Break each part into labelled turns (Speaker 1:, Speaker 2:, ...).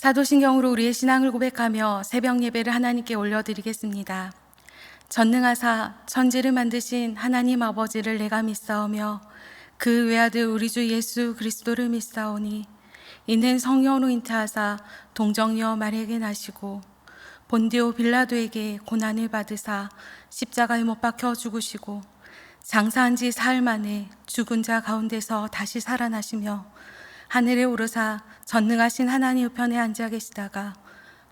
Speaker 1: 사도신경으로 우리의 신앙을 고백하며 새벽 예배를 하나님께 올려드리겠습니다. 전능하사 천지를 만드신 하나님 아버지를 내가 믿사오며 그 외아들 우리 주 예수 그리스도를 믿사오니 이는 성령으로 잉태하사 동정녀 마리아에게 나시고 본디오 빌라도에게 고난을 받으사 십자가에 못 박혀 죽으시고 장사한 지 사흘 만에 죽은 자 가운데서 다시 살아나시며 하늘에 오르사 전능하신 하나님 우편에 앉아 계시다가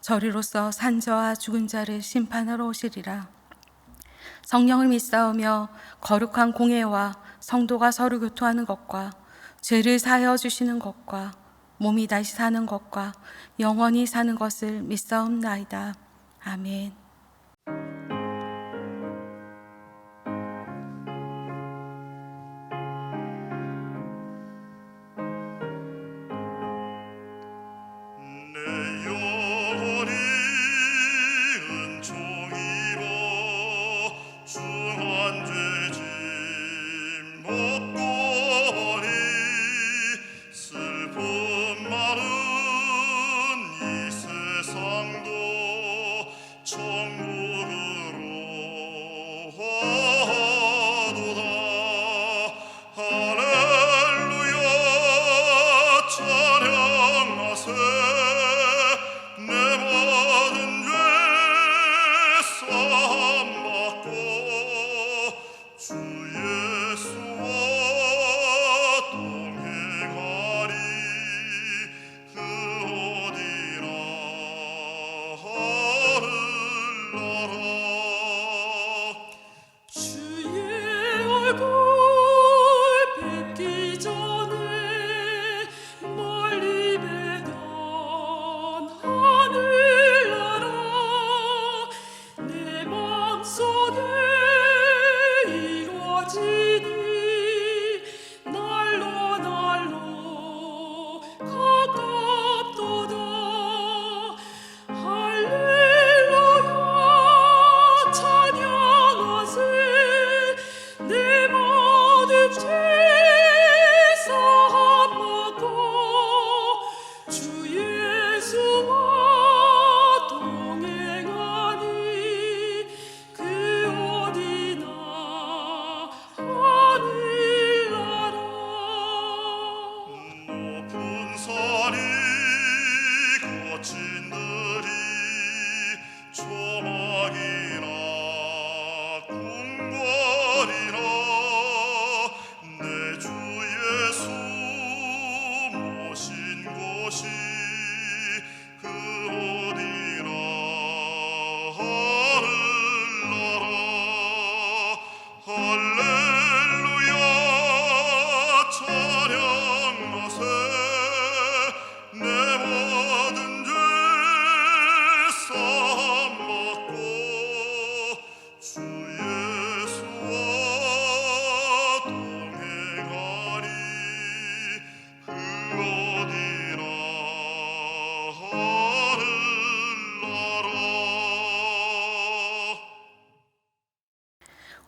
Speaker 1: 저리로서 산자와 죽은 자를 심판하러 오시리라. 성령을 믿사오며 거룩한 공회와 성도가 서로 교통하는 것과 죄를 사하여 주시는 것과 몸이 다시 사는 것과 영원히 사는 것을 믿사옵나이다. 아멘.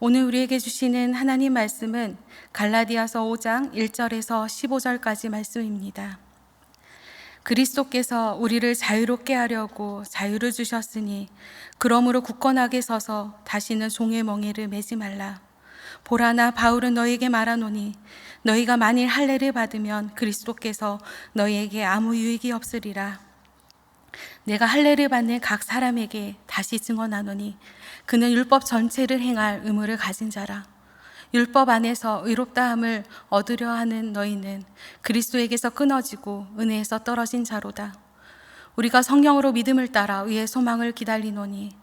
Speaker 1: 오늘 우리에게 주시는 하나님 말씀은 갈라디아서 5장 1절에서 15절까지 말씀입니다. 그리스도께서 우리를 자유롭게 하려고 자유를 주셨으니 그러므로 굳건하게 서서 다시는 종의 멍에를 매지 말라. 보라, 나 바울은 너희에게 말하노니 너희가 만일 할례를 받으면 그리스도께서 너희에게 아무 유익이 없으리라. 내가 할례를 받는 각 사람에게 다시 증언하노니 그는 율법 전체를 행할 의무를 가진 자라. 율법 안에서 의롭다함을 얻으려 하는 너희는 그리스도에게서 끊어지고 은혜에서 떨어진 자로다. 우리가 성령으로 믿음을 따라 의의 소망을 기다리노니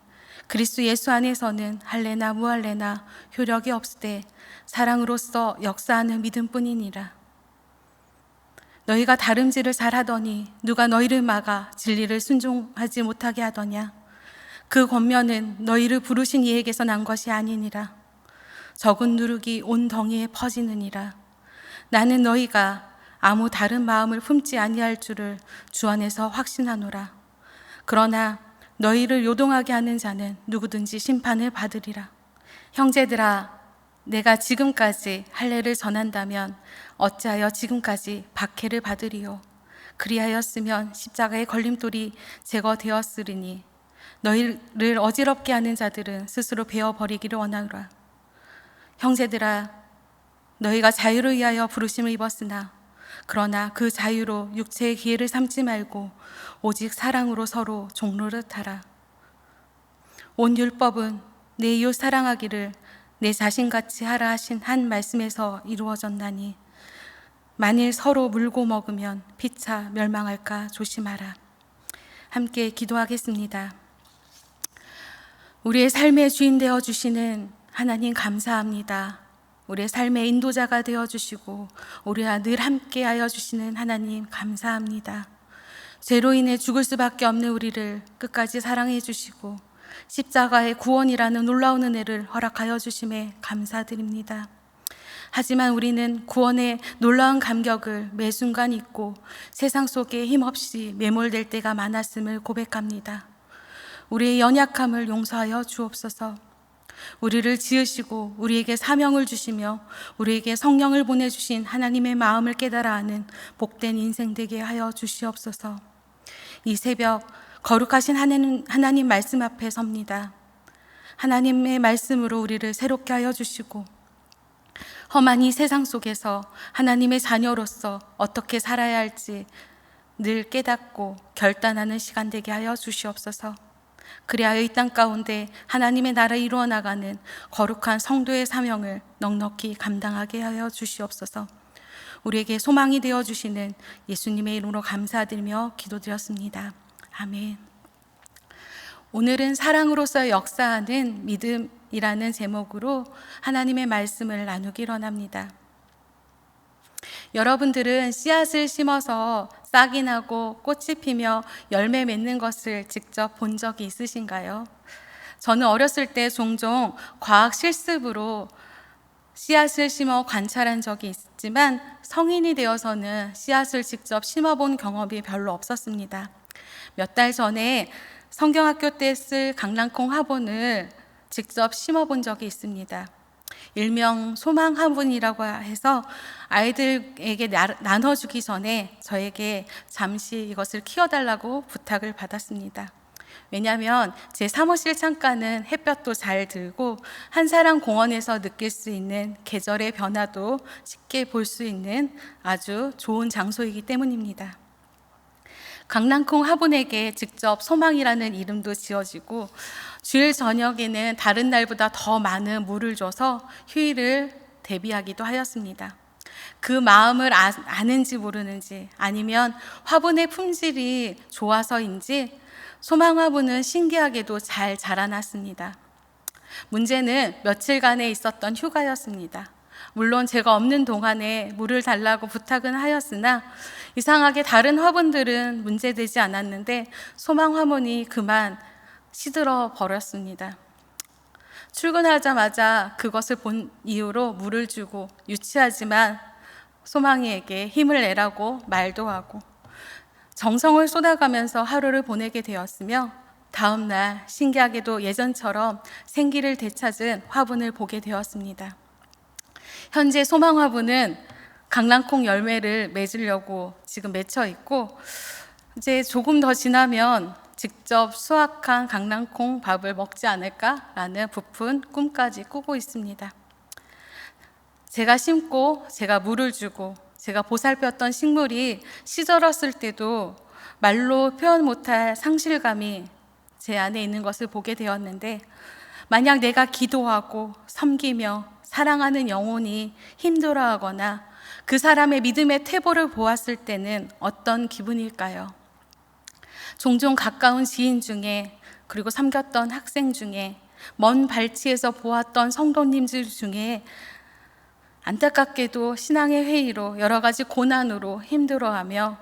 Speaker 1: 그리스도 예수 안에서는 할례나 무할례나 효력이 없으되 사랑으로서 역사하는 믿음뿐이니라. 너희가 다름질을 잘하더니 누가 너희를 막아 진리를 순종하지 못하게 하더냐? 그 권면은 너희를 부르신 이에게서 난 것이 아니니라. 적은 누룩이 온 덩이에 퍼지느니라. 나는 너희가 아무 다른 마음을 품지 아니할 줄을 주 안에서 확신하노라. 그러나 너희를 요동하게 하는 자는 누구든지 심판을 받으리라. 형제들아, 내가 지금까지 할례를 전한다면 어찌하여 지금까지 박해를 받으리요? 그리하였으면 십자가의 걸림돌이 제거되었으리니 너희를 어지럽게 하는 자들은 스스로 베어버리기를 원하노라. 형제들아, 너희가 자유를 위하여 부르심을 입었으나 그러나 그 자유로 육체의 기회를 삼지 말고 오직 사랑으로 서로 종노릇하라. 온 율법은 내 이웃 사랑하기를 내 자신같이 하라 하신 한 말씀에서 이루어졌나니 만일 서로 물고 먹으면 피차 멸망할까 조심하라. 함께 기도하겠습니다. 우리의 삶의 주인 되어 주시는 하나님 감사합니다. 우리의 삶의 인도자가 되어 주시고 우리와 늘 함께 하여 주시는 하나님 감사합니다. 죄로 인해 죽을 수밖에 없는 우리를 끝까지 사랑해 주시고 십자가의 구원이라는 놀라운 은혜를 허락하여 주심에 감사드립니다. 하지만 우리는 구원의 놀라운 감격을 매 순간 잊고 세상 속에 힘없이 매몰될 때가 많았음을 고백합니다. 우리의 연약함을 용서하여 주옵소서. 우리를 지으시고 우리에게 사명을 주시며 우리에게 성령을 보내주신 하나님의 마음을 깨달아 아는 복된 인생 되게 하여 주시옵소서. 이 새벽 거룩하신 하나님 말씀 앞에 섭니다. 하나님의 말씀으로 우리를 새롭게 하여 주시고 험한 이 세상 속에서 하나님의 자녀로서 어떻게 살아야 할지 늘 깨닫고 결단하는 시간 되게 하여 주시옵소서. 그리하여 이 땅 가운데 하나님의 나라를 이루어 나가는 거룩한 성도의 사명을 넉넉히 감당하게 하여 주시옵소서. 우리에게 소망이 되어 주시는 예수님의 이름으로 감사드리며 기도드렸습니다. 아멘. 오늘은 사랑으로서 역사하는 믿음이라는 제목으로 하나님의 말씀을 나누기를 원합니다. 여러분들은 씨앗을 심어서 싹이 나고 꽃이 피며 열매 맺는 것을 직접 본 적이 있으신가요? 저는 어렸을 때 종종 과학 실습으로 씨앗을 심어 관찰한 적이 있지만 성인이 되어서는 씨앗을 직접 심어본 경험이 별로 없었습니다. 몇 달 전에 성경학교 때 쓸 강낭콩 화분을 직접 심어본 적이 있습니다. 일명 소망 화분이라고 해서 아이들에게 나눠주기 전에 저에게 잠시 이것을 키워달라고 부탁을 받았습니다. 왜냐하면 제 사무실 창가는 햇볕도 잘 들고 한사랑 공원에서 느낄 수 있는 계절의 변화도 쉽게 볼 수 있는 아주 좋은 장소이기 때문입니다. 강낭콩 화분에게 직접 소망이라는 이름도 지어지고 주일 저녁에는 다른 날보다 더 많은 물을 줘서 휴일을 대비하기도 하였습니다. 그 마음을 아는지 모르는지 아니면 화분의 품질이 좋아서인지 소망 화분은 신기하게도 잘 자라났습니다. 문제는 며칠간에 있었던 휴가였습니다. 물론 제가 없는 동안에 물을 달라고 부탁은 하였으나 이상하게 다른 화분들은 문제되지 않았는데 소망 화분이 그만 시들어 버렸습니다. 출근하자마자 그것을 본 이후로 물을 주고 유치하지만 소망이에게 힘을 내라고 말도 하고 정성을 쏟아가면서 하루를 보내게 되었으며 다음 날 신기하게도 예전처럼 생기를 되찾은 화분을 보게 되었습니다. 현재 소망 화분은 강낭콩 열매를 맺으려고 지금 맺혀 있고 이제 조금 더 지나면 직접 수확한 강낭콩 밥을 먹지 않을까라는 부푼 꿈까지 꾸고 있습니다. 제가 심고 제가 물을 주고 제가 보살폈던 식물이 시들었을 때도 말로 표현 못할 상실감이 제 안에 있는 것을 보게 되었는데 만약 내가 기도하고 섬기며 사랑하는 영혼이 힘들어하거나 그 사람의 믿음의 퇴보를 보았을 때는 어떤 기분일까요? 종종 가까운 지인 중에 그리고 섬겼던 학생 중에 먼 발치에서 보았던 성도님들 중에 안타깝게도 신앙의 회의로 여러 가지 고난으로 힘들어하며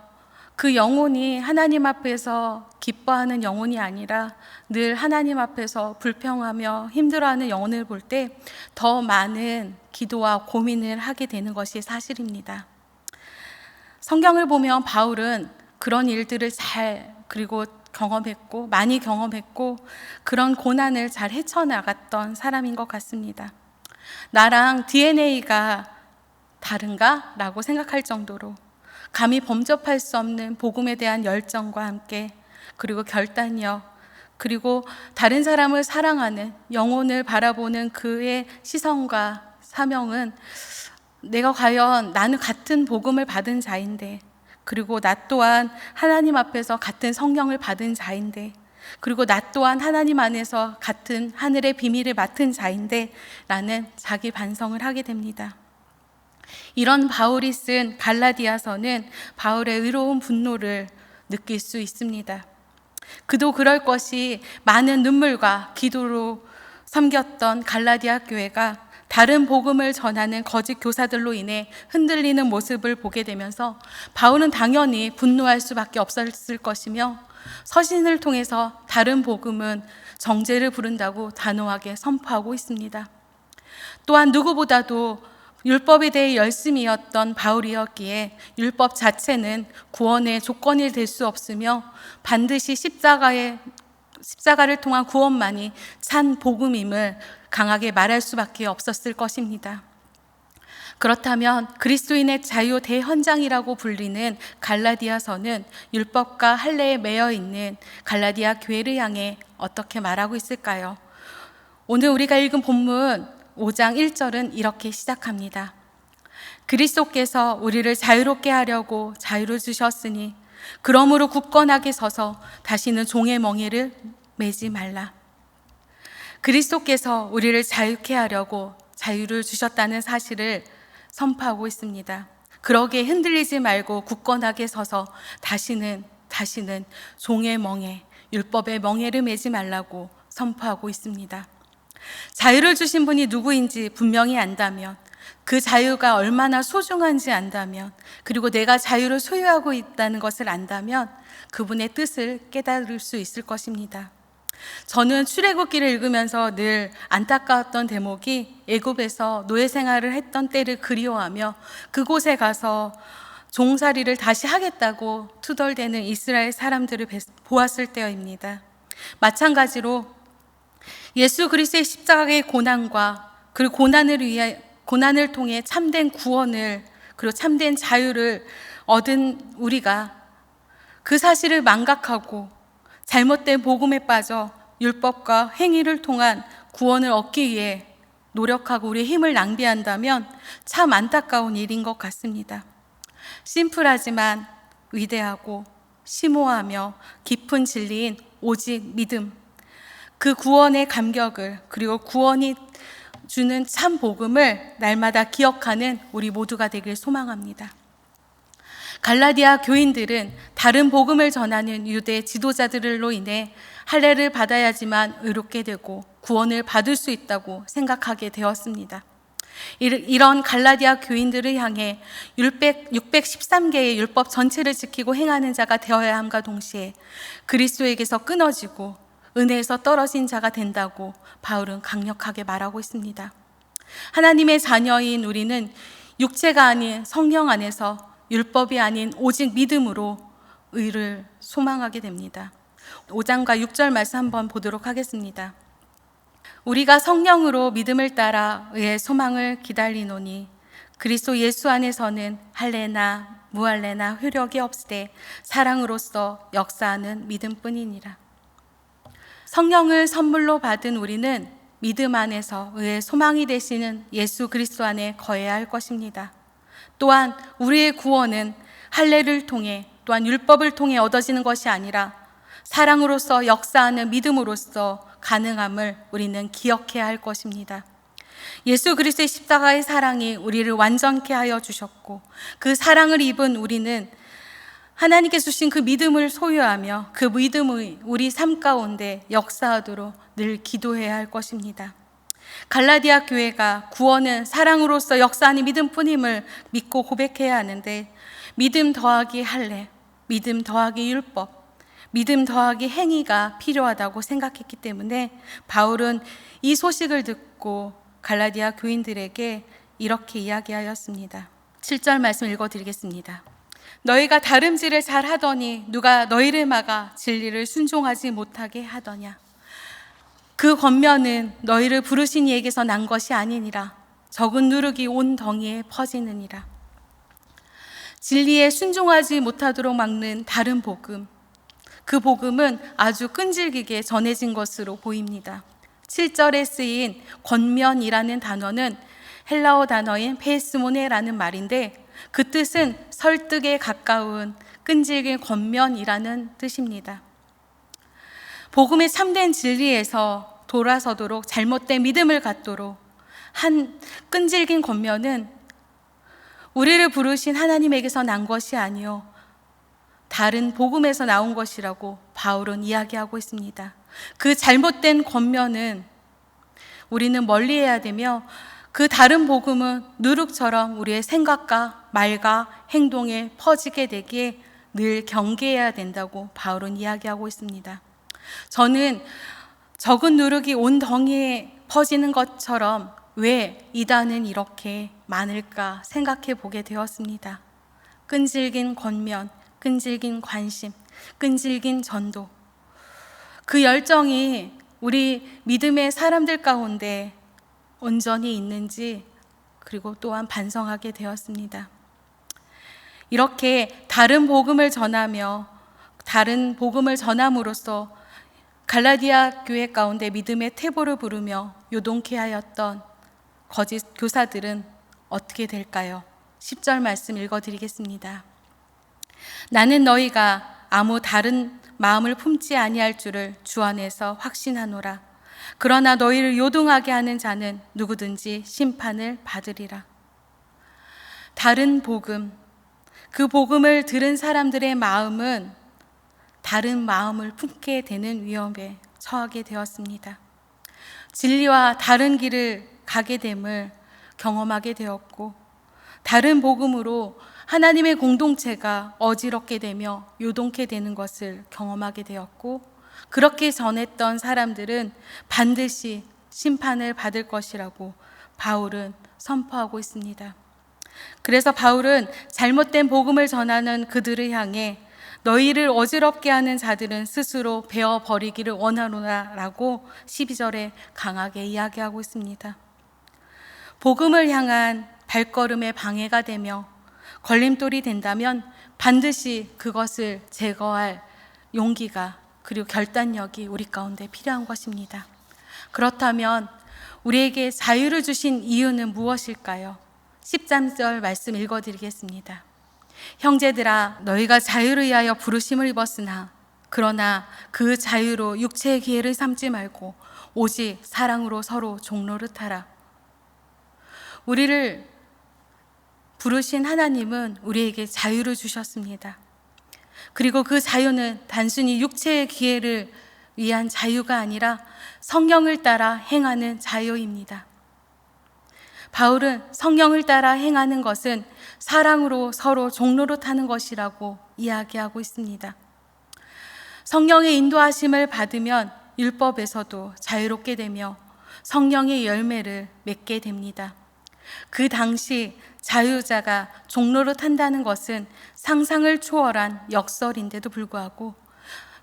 Speaker 1: 그 영혼이 하나님 앞에서 기뻐하는 영혼이 아니라 늘 하나님 앞에서 불평하며 힘들어하는 영혼을 볼 때 더 많은 기도와 고민을 하게 되는 것이 사실입니다. 성경을 보면 바울은 그런 일들을 그리고 경험했고 많이 경험했고 그런 고난을 잘 헤쳐나갔던 사람인 것 같습니다. 나랑 DNA가 다른가? 라고 생각할 정도로 감히 범접할 수 없는 복음에 대한 열정과 함께, 그리고 결단력, 그리고 다른 사람을 사랑하는, 영혼을 바라보는 그의 시선과 사명은, 내가 과연 나는 같은 복음을 받은 자인데, 그리고 나 또한 하나님 앞에서 같은 성령을 받은 자인데, 그리고 나 또한 하나님 안에서 같은 하늘의 비밀을 맡은 자인데 라는 자기 반성을 하게 됩니다. 이런 바울이 쓴 갈라디아서는 바울의 의로운 분노를 느낄 수 있습니다. 그도 그럴 것이 많은 눈물과 기도로 섬겼던 갈라디아 교회가 다른 복음을 전하는 거짓 교사들로 인해 흔들리는 모습을 보게 되면서 바울은 당연히 분노할 수밖에 없었을 것이며, 서신을 통해서 다른 복음은 정죄를 부른다고 단호하게 선포하고 있습니다. 또한 누구보다도 율법에 대해 열심이었던 바울이었기에 율법 자체는 구원의 조건이 될 수 없으며 반드시 십자가를 통한 구원만이 참 복음임을 강하게 말할 수밖에 없었을 것입니다. 그렇다면 그리스도인의 자유 대현장이라고 불리는 갈라디아서는 율법과 할례에 매여 있는 갈라디아 교회를 향해 어떻게 말하고 있을까요? 오늘 우리가 읽은 본문 5장 1절은 이렇게 시작합니다. 그리스도께서 우리를 자유롭게 하려고 자유를 주셨으니 그러므로 굳건하게 서서 다시는 종의 멍에를 매지 말라. 그리스도께서 우리를 자유케 하려고 자유를 주셨다는 사실을 선포하고 있습니다. 그러기에 흔들리지 말고 굳건하게 서서 다시는 종의 멍에, 율법의 멍에를 매지 말라고 선포하고 있습니다. 자유를 주신 분이 누구인지 분명히 안다면, 그 자유가 얼마나 소중한지 안다면, 그리고 내가 자유를 소유하고 있다는 것을 안다면 그분의 뜻을 깨달을 수 있을 것입니다. 저는 출애굽기를 읽으면서 늘 안타까웠던 대목이 애굽에서 노예 생활을 했던 때를 그리워하며 그곳에 가서 종살이를 다시 하겠다고 투덜대는 이스라엘 사람들을 보았을 때입니다. 마찬가지로 예수 그리스도의 십자가의 고난과 그 고난을 통해 참된 구원을, 그리고 참된 자유를 얻은 우리가 그 사실을 망각하고 잘못된 복음에 빠져 율법과 행위를 통한 구원을 얻기 위해 노력하고 우리의 힘을 낭비한다면 참 안타까운 일인 것 같습니다. 심플하지만 위대하고 심오하며 깊은 진리인 오직 믿음, 그 구원의 감격을, 그리고 구원이 주는 참 복음을 날마다 기억하는 우리 모두가 되길 소망합니다. 갈라디아 교인들은 다른 복음을 전하는 유대 지도자들로 인해 할례를 받아야지만 의롭게 되고 구원을 받을 수 있다고 생각하게 되었습니다. 이런 갈라디아 교인들을 향해 613개의 율법 전체를 지키고 행하는 자가 되어야 함과 동시에 그리스도에게서 끊어지고 은혜에서 떨어진 자가 된다고 바울은 강력하게 말하고 있습니다. 하나님의 자녀인 우리는 육체가 아닌 성령 안에서 율법이 아닌 오직 믿음으로 의를 소망하게 됩니다. 5장과 6절 말씀 한번 보도록 하겠습니다. 우리가 성령으로 믿음을 따라 의의 소망을 기다리노니 그리스도 예수 안에서는 할례나 무할례나 효력이 없으되 사랑으로서 역사하는 믿음뿐이니라. 성령을 선물로 받은 우리는 믿음 안에서 의의 소망이 되시는 예수 그리스도 안에 거해야 할 것입니다. 또한 우리의 구원은 할례를 통해, 또한 율법을 통해 얻어지는 것이 아니라 사랑으로서 역사하는 믿음으로써 가능함을 우리는 기억해야 할 것입니다. 예수 그리스도의 십자가의 사랑이 우리를 완전케 하여 주셨고, 그 사랑을 입은 우리는 하나님께서 주신 그 믿음을 소유하며 그 믿음의 우리 삶 가운데 역사하도록 늘 기도해야 할 것입니다. 갈라디아 교회가 구원은 사랑으로서 역사하는 믿음뿐임을 믿고 고백해야 하는데, 믿음 더하기 할례, 믿음 더하기 율법, 믿음 더하기 행위가 필요하다고 생각했기 때문에 바울은 이 소식을 듣고 갈라디아 교인들에게 이렇게 이야기하였습니다. 7절 말씀 읽어드리겠습니다. 너희가 다름질을 잘 하더니 누가 너희를 막아 진리를 순종하지 못하게 하더냐. 그 권면은 너희를 부르신 이에게서 난 것이 아니니라. 적은 누룩이 온 덩이에 퍼지느니라. 진리에 순종하지 못하도록 막는 다른 복음, 그 복음은 아주 끈질기게 전해진 것으로 보입니다. 7절에 쓰인 권면이라는 단어는 헬라어 단어인 페스모네라는 말인데, 그 뜻은 설득에 가까운 끈질긴 권면이라는 뜻입니다. 복음의 참된 진리에서 돌아서도록, 잘못된 믿음을 갖도록 한 끈질긴 권면은 우리를 부르신 하나님에게서 난 것이 아니요 다른 복음에서 나온 것이라고 바울은 이야기하고 있습니다. 그 잘못된 권면은 우리는 멀리해야 되며, 그 다른 복음은 누룩처럼 우리의 생각과 말과 행동에 퍼지게 되기에 늘 경계해야 된다고 바울은 이야기하고 있습니다. 저는 적은 누룩이 온 덩이에 퍼지는 것처럼 왜 이단은 이렇게 많을까 생각해 보게 되었습니다. 끈질긴 권면, 끈질긴 관심, 끈질긴 전도, 그 열정이 우리 믿음의 사람들 가운데 온전히 있는지, 그리고 또한 반성하게 되었습니다. 이렇게 다른 복음을 전하며 다른 복음을 전함으로써 갈라디아 교회 가운데 믿음의 태보를 부르며 요동케 하였던 거짓 교사들은 어떻게 될까요? 10절 말씀 읽어드리겠습니다. 나는 너희가 아무 다른 마음을 품지 아니할 줄을 주 안에서 확신하노라. 그러나 너희를 요동하게 하는 자는 누구든지 심판을 받으리라. 다른 복음, 그 복음을 들은 사람들의 마음은 다른 마음을 품게 되는 위험에 처하게 되었습니다. 진리와 다른 길을 가게 됨을 경험하게 되었고, 다른 복음으로 하나님의 공동체가 어지럽게 되며 요동케 되는 것을 경험하게 되었고, 그렇게 전했던 사람들은 반드시 심판을 받을 것이라고 바울은 선포하고 있습니다. 그래서 바울은 잘못된 복음을 전하는 그들을 향해 너희를 어지럽게 하는 자들은 스스로 베어버리기를 원하노라 라고 12절에 강하게 이야기하고 있습니다. 복음을 향한 발걸음에 방해가 되며 걸림돌이 된다면 반드시 그것을 제거할 용기가, 그리고 결단력이 우리 가운데 필요한 것입니다. 그렇다면 우리에게 자유를 주신 이유는 무엇일까요? 13절 말씀 읽어드리겠습니다. 형제들아, 너희가 자유를 위하여 부르심을 입었으나 그러나 그 자유로 육체의 기회를 삼지 말고 오직 사랑으로 서로 종노릇하라. 우리를 부르신 하나님은 우리에게 자유를 주셨습니다. 그리고 그 자유는 단순히 육체의 기회를 위한 자유가 아니라 성령을 따라 행하는 자유입니다. 바울은 성령을 따라 행하는 것은 사랑으로 서로 종노릇하는 것이라고 이야기하고 있습니다. 성령의 인도하심을 받으면 율법에서도 자유롭게 되며 성령의 열매를 맺게 됩니다. 그 당시 자유자가 종노릇한다는 것은 상상을 초월한 역설인데도 불구하고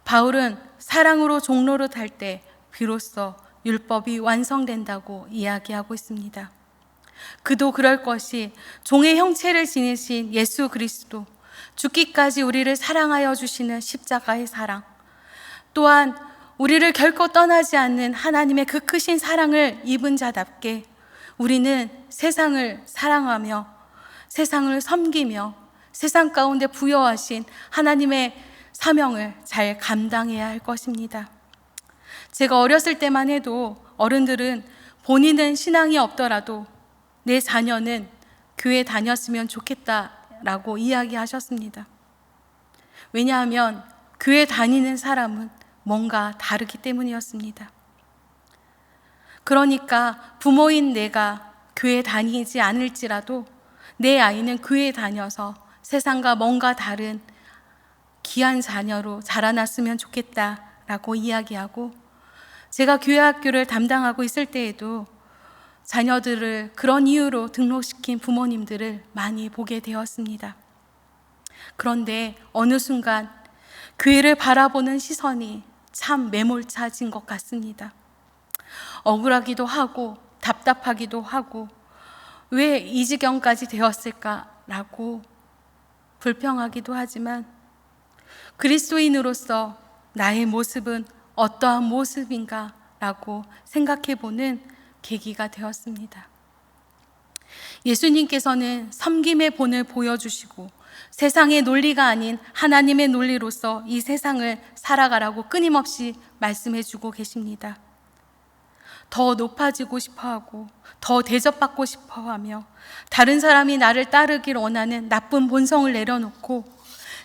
Speaker 1: 바울은 사랑으로 종노릇할 때 비로소 율법이 완성된다고 이야기하고 있습니다. 그도 그럴 것이 종의 형체를 지니신 예수 그리스도, 죽기까지 우리를 사랑하여 주시는 십자가의 사랑, 또한 우리를 결코 떠나지 않는 하나님의 그 크신 사랑을 입은 자답게 우리는 세상을 사랑하며 세상을 섬기며 세상 가운데 부여하신 하나님의 사명을 잘 감당해야 할 것입니다. 제가 어렸을 때만 해도 어른들은 본인은 신앙이 없더라도 내 자녀는 교회 다녔으면 좋겠다라고 이야기하셨습니다. 왜냐하면 교회 다니는 사람은 뭔가 다르기 때문이었습니다. 그러니까 부모인 내가 교회 다니지 않을지라도 내 아이는 교회 다녀서 세상과 뭔가 다른 귀한 자녀로 자라났으면 좋겠다라고 이야기하고, 제가 교회 학교를 담당하고 있을 때에도 자녀들을 그런 이유로 등록시킨 부모님들을 많이 보게 되었습니다. 그런데 어느 순간 교회를 바라보는 시선이 참 매몰차진 것 같습니다. 억울하기도 하고 답답하기도 하고 왜 이 지경까지 되었을까라고 불평하기도 하지만 그리스도인으로서 나의 모습은 어떠한 모습인가 라고 생각해 보는 계기가 되었습니다. 예수님께서는 섬김의 본을 보여주시고 세상의 논리가 아닌 하나님의 논리로서 이 세상을 살아가라고 끊임없이 말씀해 주고 계십니다. 더 높아지고 싶어하고 더 대접받고 싶어하며 다른 사람이 나를 따르길 원하는 나쁜 본성을 내려놓고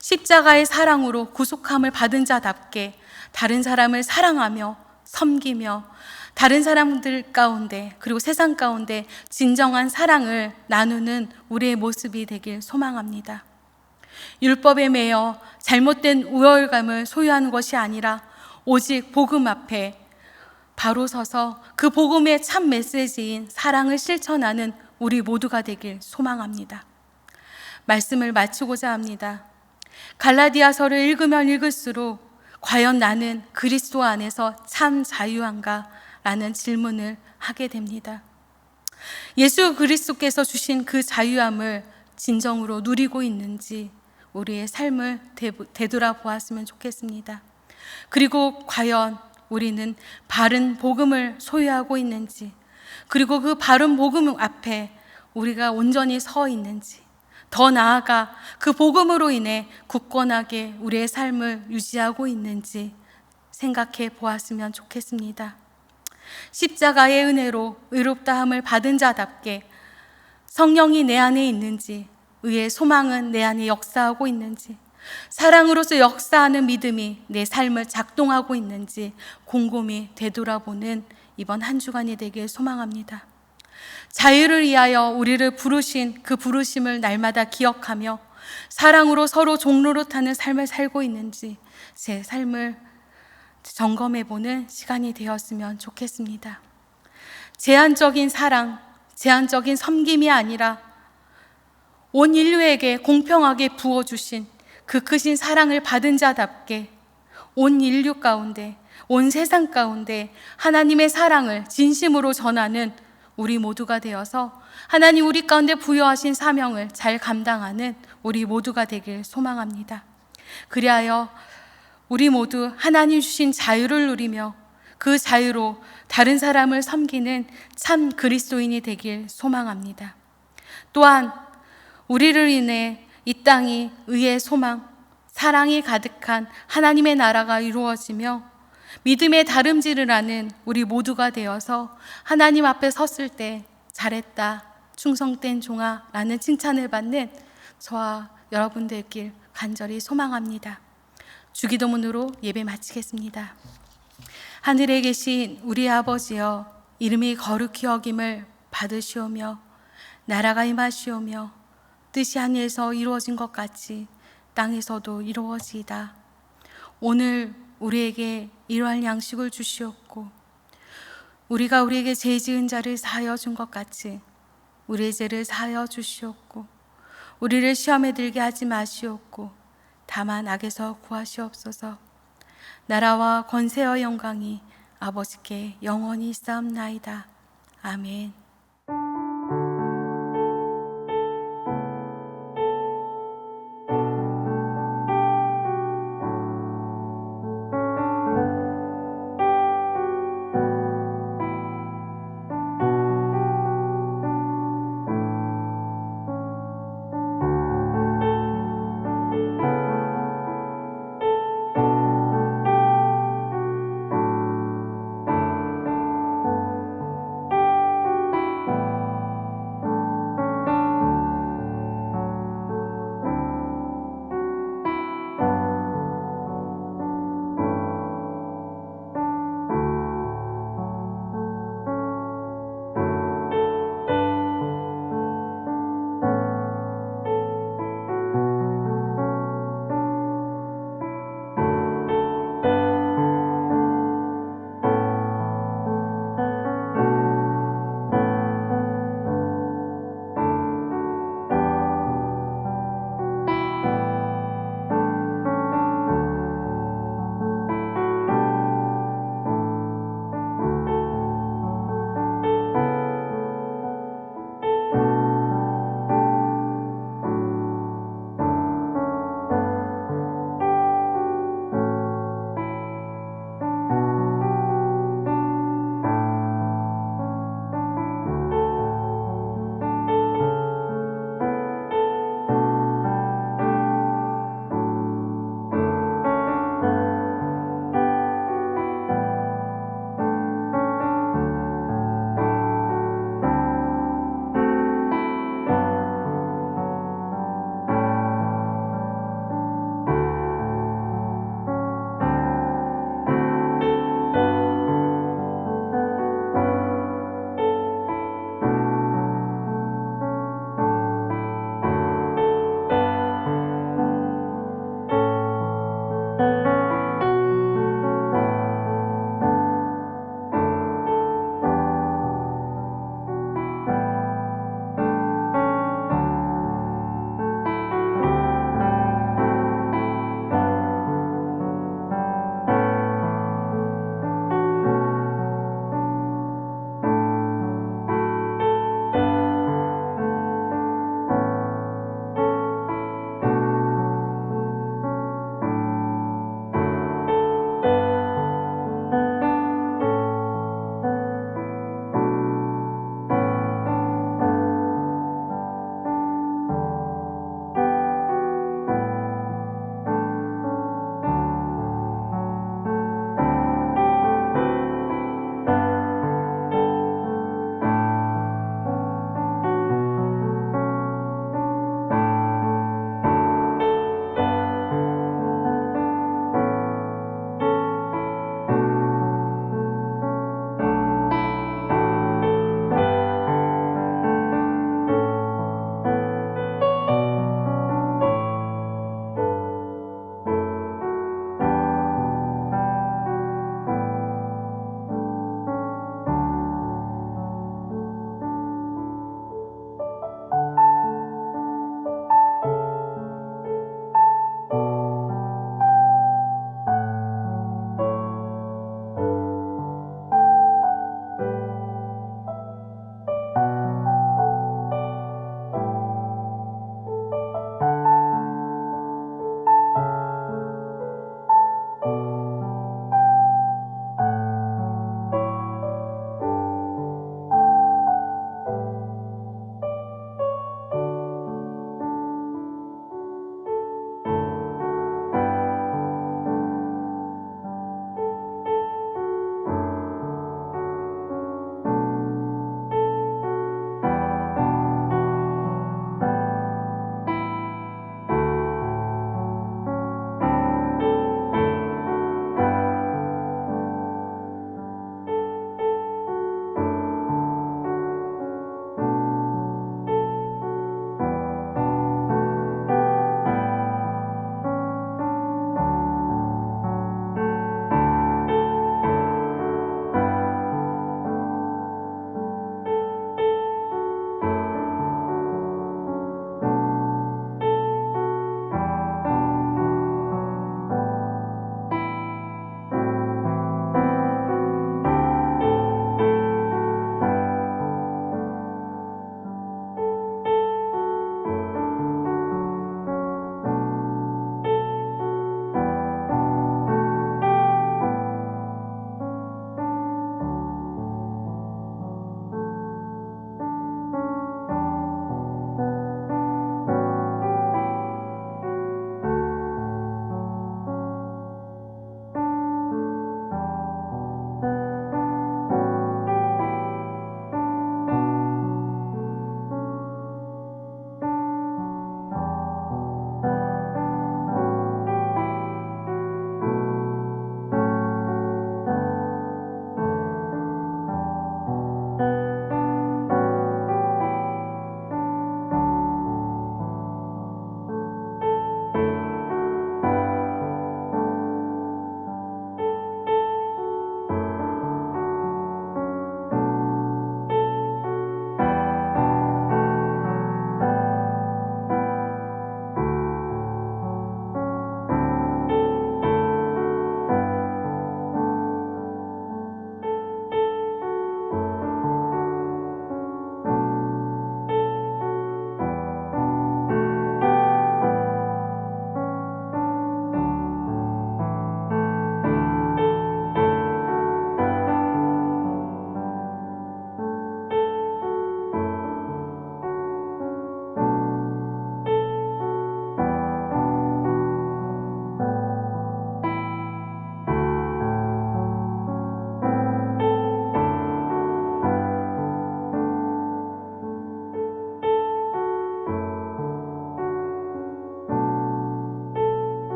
Speaker 1: 십자가의 사랑으로 구속함을 받은 자답게 다른 사람을 사랑하며 섬기며 다른 사람들 가운데 그리고 세상 가운데 진정한 사랑을 나누는 우리의 모습이 되길 소망합니다. 율법에 매여 잘못된 우월감을 소유하는 것이 아니라 오직 복음 앞에 바로 서서 그 복음의 참 메시지인 사랑을 실천하는 우리 모두가 되길 소망합니다. 말씀을 마치고자 합니다. 갈라디아서를 읽으면 읽을수록 과연 나는 그리스도 안에서 참 자유한가? 라는 질문을 하게 됩니다. 예수 그리스도께서 주신 그 자유함을 진정으로 누리고 있는지 우리의 삶을 되돌아보았으면 좋겠습니다. 그리고 과연 우리는 바른 복음을 소유하고 있는지, 그리고 그 바른 복음 앞에 우리가 온전히 서 있는지, 더 나아가 그 복음으로 인해 굳건하게 우리의 삶을 유지하고 있는지 생각해 보았으면 좋겠습니다. 십자가의 은혜로 의롭다함을 받은 자답게 성령이 내 안에 있는지, 의의 소망은 내 안에 역사하고 있는지, 사랑으로서 역사하는 믿음이 내 삶을 작동하고 있는지 곰곰이 되돌아보는 이번 한 주간이 되길 소망합니다. 자유를 위하여 우리를 부르신 그 부르심을 날마다 기억하며 사랑으로 서로 종로로 타는 삶을 살고 있는지 제 삶을 점검해보는 시간이 되었으면 좋겠습니다. 제한적인 사랑, 제한적인 섬김이 아니라 온 인류에게 공평하게 부어주신 그 크신 사랑을 받은 자답게 온 인류 가운데, 온 세상 가운데 하나님의 사랑을 진심으로 전하는 우리 모두가 되어서 하나님 우리 가운데 부여하신 사명을 잘 감당하는 우리 모두가 되길 소망합니다. 그리하여 우리 모두 하나님 주신 자유를 누리며 그 자유로 다른 사람을 섬기는 참 그리스도인이 되길 소망합니다. 또한 우리를 인해 이 땅이 의의 소망, 사랑이 가득한 하나님의 나라가 이루어지며 믿음의 다름질을 하는 우리 모두가 되어서 하나님 앞에 섰을 때 잘했다, 충성된 종아 라는 칭찬을 받는 저와 여러분 되길 간절히 소망합니다. 주기도문으로 예배 마치겠습니다. 하늘에 계신 우리 아버지여, 이름이 거룩히 여김을 받으시오며 나라가 임하시오며 뜻이 하늘에서 이루어진 것 같이 땅에서도 이루어지이다. 오늘 우리에게 이러한 양식을 주시옵고 우리가 우리에게 죄 지은 자를 사하여 준 것 같이 우리의 죄를 사하여 주시옵고 우리를 시험에 들게 하지 마시옵고 다만 악에서 구하시옵소서. 나라와 권세와 영광이 아버지께 영원히 있사옵나이다. 아멘.